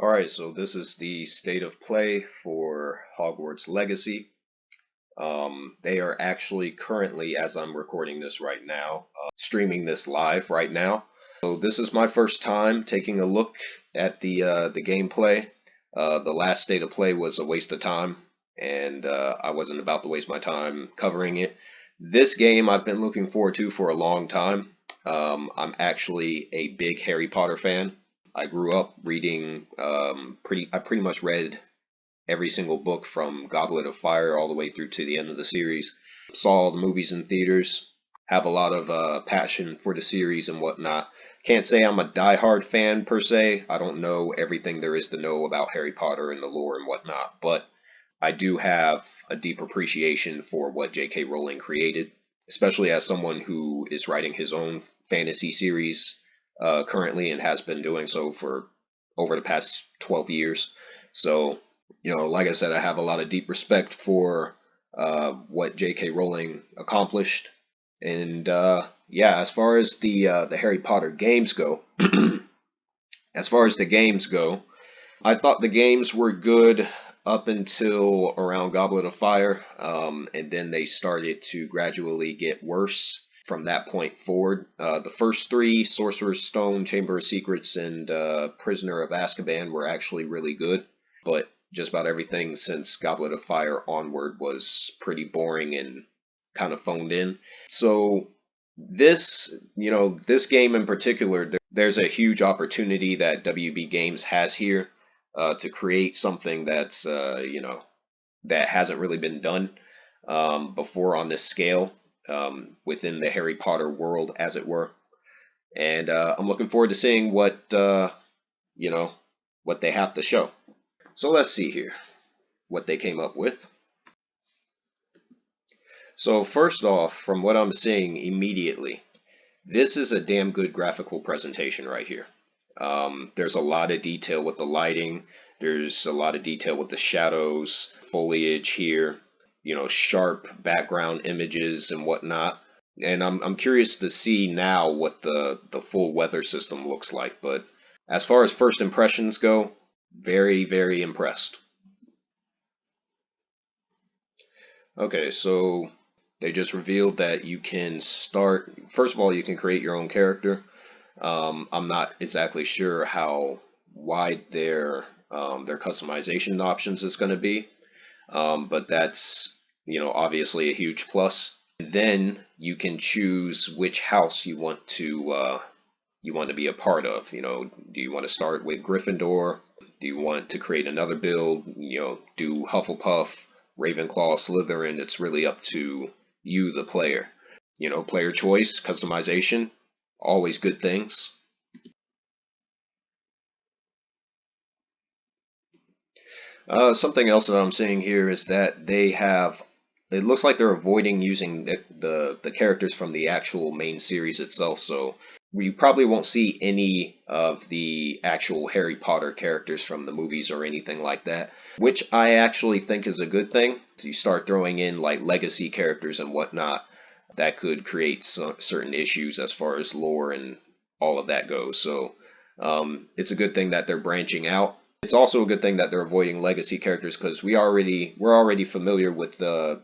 Alright, so this is the state of play for Hogwarts Legacy. They are actually currently, as I'm recording this right now, streaming this live right now. So this is my first time taking a look at the gameplay. The last state of play was a waste of time, and I wasn't about to waste my time covering it. This game I've been looking forward to for a long time. I'm actually a big Harry Potter fan. I grew up reading I pretty much read every single book from Goblet of Fire all the way through to the end of the series. Saw all the movies in theaters. Have a lot of passion for the series and whatnot. Can't say I'm a diehard fan per se. I don't know everything there is to know about Harry Potter and the lore and whatnot, but I do have a deep appreciation for what J.K. Rowling created, especially as someone who is writing his own fantasy series currently and has been doing so for over the past 12 years. So, like I said, I have a lot of deep respect for what J.K. Rowling accomplished. And yeah, as far as the Harry Potter games go, as far as the games go, I thought the games were good up until around Goblet of Fire, and then they started to gradually get worse from that point forward. The first three, Sorcerer's Stone, Chamber of Secrets, and Prisoner of Azkaban, were actually really good, but just about everything since Goblet of Fire onward was pretty boring and kind of phoned in. So this game in particular, there's a huge opportunity that WB Games has here to create something that's that hasn't really been done before on this scale within the Harry Potter world, as it were. And I'm looking forward to seeing you know what they have to show. So let's see here what they came up with. So first off, from what I'm seeing immediately, this is a damn good graphical presentation right here. There's a lot of detail with the lighting. There's a lot of detail with the shadows, foliage here, sharp background images and whatnot. And I'm curious to see now what the full weather system looks like. But as far as first impressions go, very, very impressed. Okay, so they just revealed that you can start, first of all, you can create your own character. I'm not exactly sure how wide their customization options is going to be, but that's obviously a huge plus. And then you can choose which house you want to be a part of. Do you want to start with Gryffindor? Do you want to create another build? Do Hufflepuff, Ravenclaw, Slytherin? It's really up to you, the player. Player choice, customization, always good things. Something else that I'm seeing here is that it looks like they're avoiding using the characters from the actual main series itself, so we probably won't see any of the actual Harry Potter characters from the movies or anything like that, which I actually think is a good thing. So you start throwing in like legacy characters and whatnot, that could create certain issues as far as lore and all of that goes. So it's a good thing that they're branching out. It's also a good thing that they're avoiding legacy characters because we're already familiar with the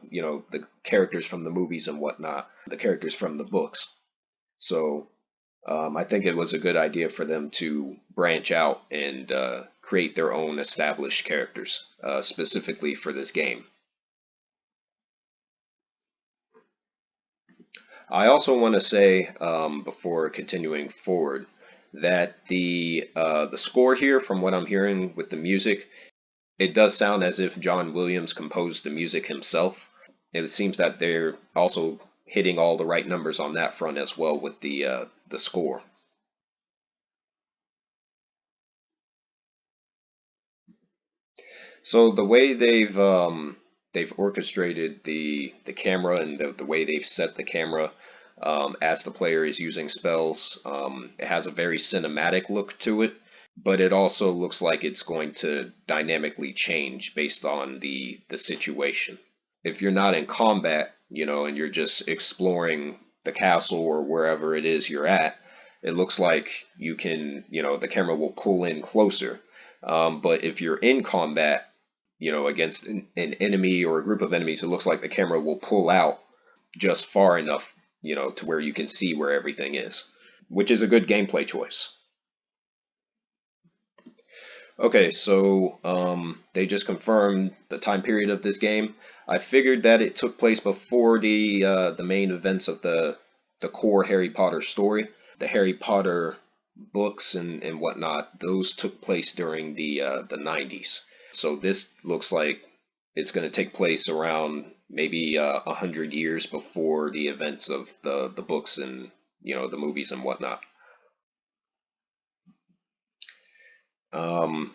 characters from the movies and whatnot, the characters from the books. So I think it was a good idea for them to branch out and create their own established characters specifically for this game. I also want to say before continuing forward that the score here, from what I'm hearing with the music, it does sound as if John Williams composed the music himself. It seems that they're also hitting all the right numbers on that front as well with the score. So the way they've orchestrated the camera and the way they've set the camera as the player is using spells, it has a very cinematic look to it, but it also looks like it's going to dynamically change based on the situation. If you're not in combat, and you're just exploring the castle or wherever it is you're at, it looks like you can, the camera will pull in closer. But if you're in combat, against an enemy or a group of enemies, it looks like the camera will pull out just far enough, to where you can see where everything is, which is a good gameplay choice. Okay, so they just confirmed the time period of this game. I figured that it took place before the main events of the core Harry Potter story. The Harry Potter books and whatnot, those took place during the 90s. So this looks like it's going to take place around maybe 100 years before the events of the books and the movies and whatnot. Um,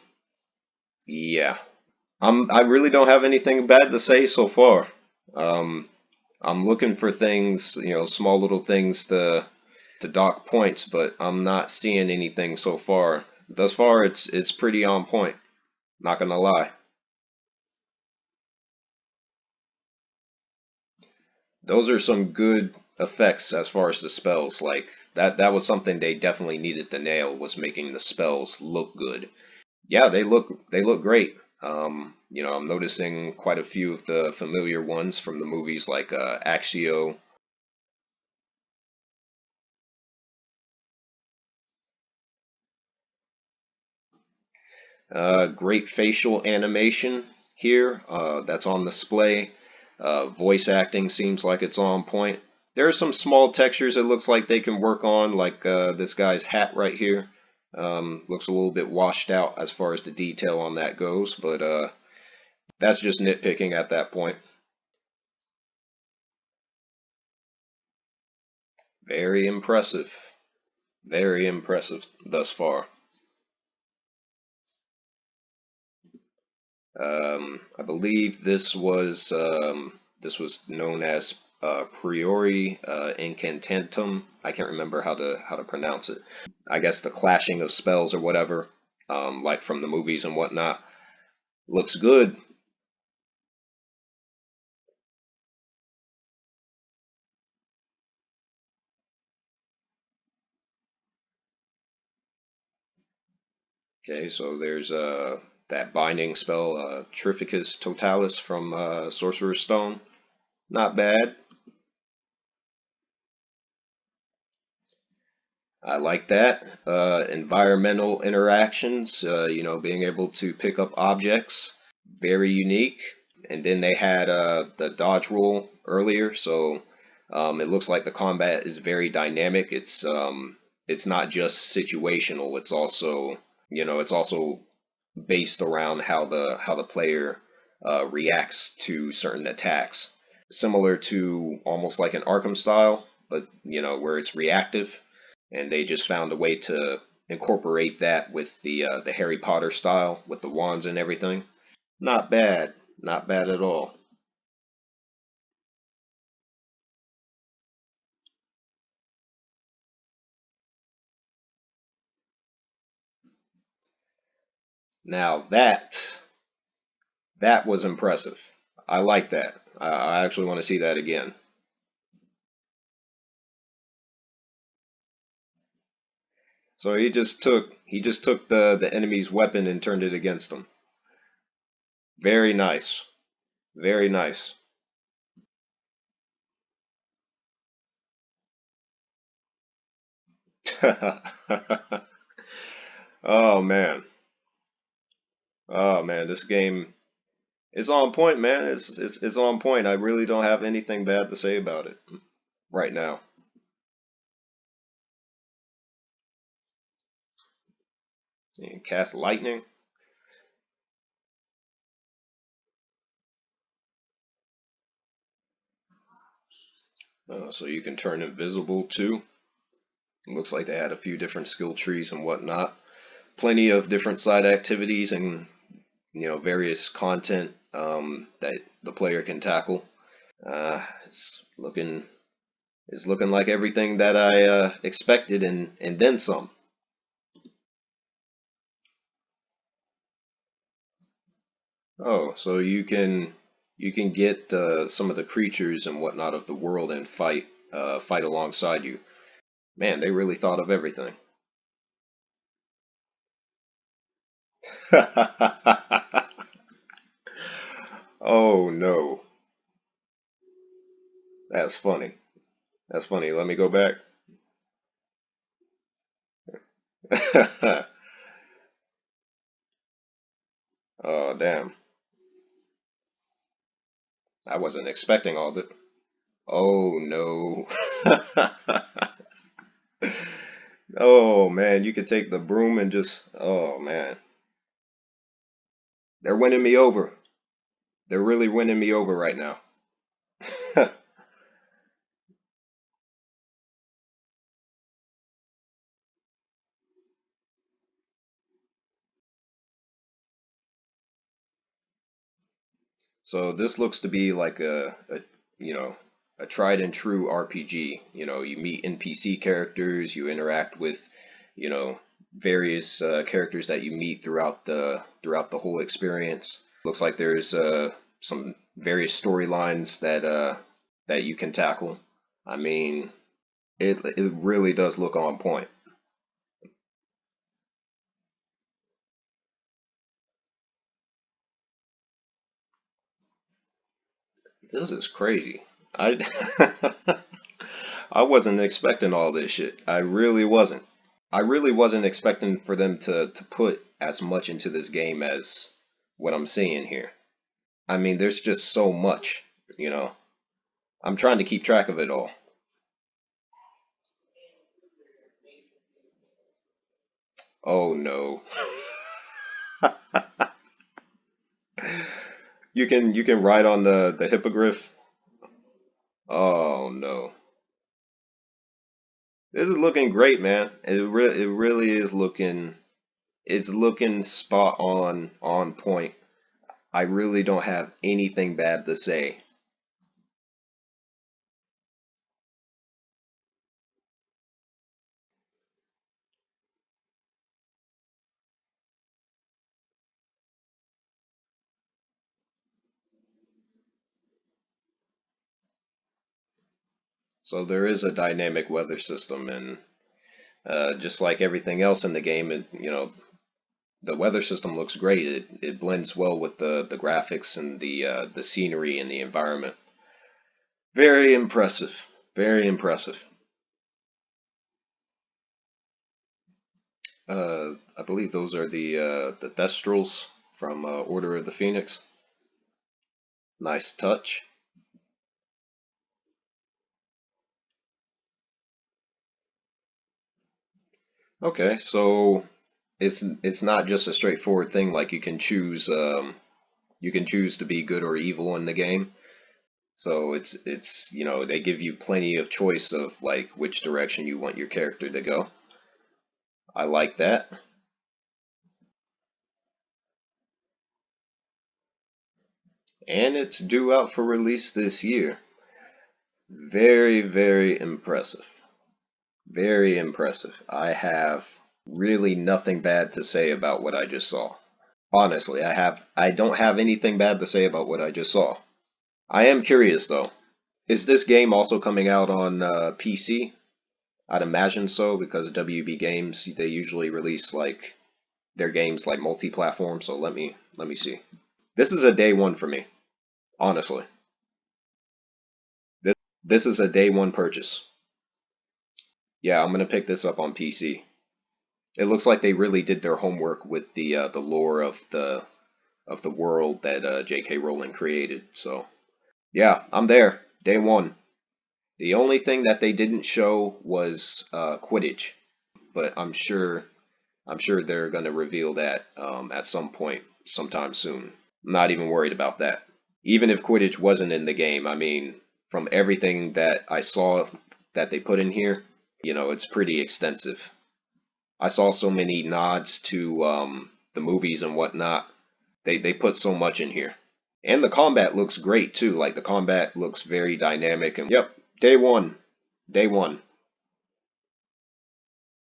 yeah. I really don't have anything bad to say so far. Um, I'm looking for things, small little things to dock points, but I'm not seeing anything so far. Thus far, it's pretty on point. Not gonna lie. Those are some good effects as far as the spells. Like that was something they definitely needed to nail, was making the spells look good. Yeah, they look great. I'm noticing quite a few of the familiar ones from the movies like Axio. Great facial animation here. That's on display. Voice acting seems like it's on point. There are some small textures it looks like they can work on, like this guy's hat right here. Looks a little bit washed out as far as the detail on that goes, but that's just nitpicking at that point. Very impressive. Very impressive thus far. I believe this was known as priori incantatum. I can't remember how to pronounce it. I guess the clashing of spells or whatever, like from the movies and whatnot. Looks good. Okay, so there's that binding spell, Trificus Totalis from Sorcerer's Stone. Not bad. I like that. Environmental interactions, being able to pick up objects, very unique. And then they had the dodge roll earlier, so it looks like the combat is very dynamic. It's not just situational. It's also based around how the player reacts to certain attacks, similar to almost like an Arkham style, but where it's reactive, and they just found a way to incorporate that with the Harry Potter style with the wands and everything. Not bad, not bad at all. Now that was impressive. I like that. I actually want to see that again. So he just took the enemy's weapon and turned it against them. Very nice. Very nice. Oh man. Oh man, this game is on point, man. It's on point. I really don't have anything bad to say about it right now. And cast lightning. So you can turn invisible too. Looks like they had a few different skill trees and whatnot. Plenty of different side activities and various content that the player can tackle. It's looking like everything that I expected and then some. Oh, so you can get some of the creatures and whatnot of the world and fight alongside you. Man, they really thought of everything. Oh no, that's funny. That's funny. Let me go back. Oh damn, I wasn't expecting all that. Oh no. Oh man, you could take the broom and just. Oh man, they're winning me over. They're really winning me over right now. So this looks to be like you know, a tried and true RPG. You know, you meet NPC characters, you interact with, you know, various characters that you meet throughout the whole experience. Looks like there's some various storylines that you can tackle. I mean, it really does look on point. This is crazy. I I wasn't expecting all this shit. I really wasn't. I really wasn't expecting for them to put as much into this game as what I'm seeing here. I mean, there's just so much, you know. I'm trying to keep track of it all. Oh no. You can ride on the hippogriff. Oh no. This is looking great, man. It really is looking it's looking spot on point. I really don't have anything bad to say. So there is a dynamic weather system, and just like everything else in the game, the weather system looks great. It blends well with the graphics and the scenery and the environment. Very impressive. Very impressive. I believe those are the Thestrals from Order of the Phoenix. Nice touch. Okay, so it's not just a straightforward thing like you can choose to be good or evil in the game. So it's they give you plenty of choice of like which direction you want your character to go. I like that. And it's due out for release this year. Very, very impressive. Very impressive. I have really nothing bad to say about what I just saw. Honestly, I don't have anything bad to say about what I just saw. I am curious though. Is this game also coming out on PC? I'd imagine so because WB Games they usually release like their games like multi-platform. So let me see. This is a day one for me, honestly. This this is a day one purchase. Yeah, I'm gonna pick this up on PC. It looks like they really did their homework with the lore of the world that J.K. Rowling created. So yeah, I'm there. Day one. The only thing that they didn't show was Quidditch, but I'm sure they're gonna reveal that at some point, sometime soon. I'm not even worried about that. Even if Quidditch wasn't in the game, I mean, from everything that I saw that they put in here, it's pretty extensive. I saw so many nods to the movies and whatnot. They put so much in here. And the combat looks great too. Like the combat looks very dynamic and yep, day one. Day one.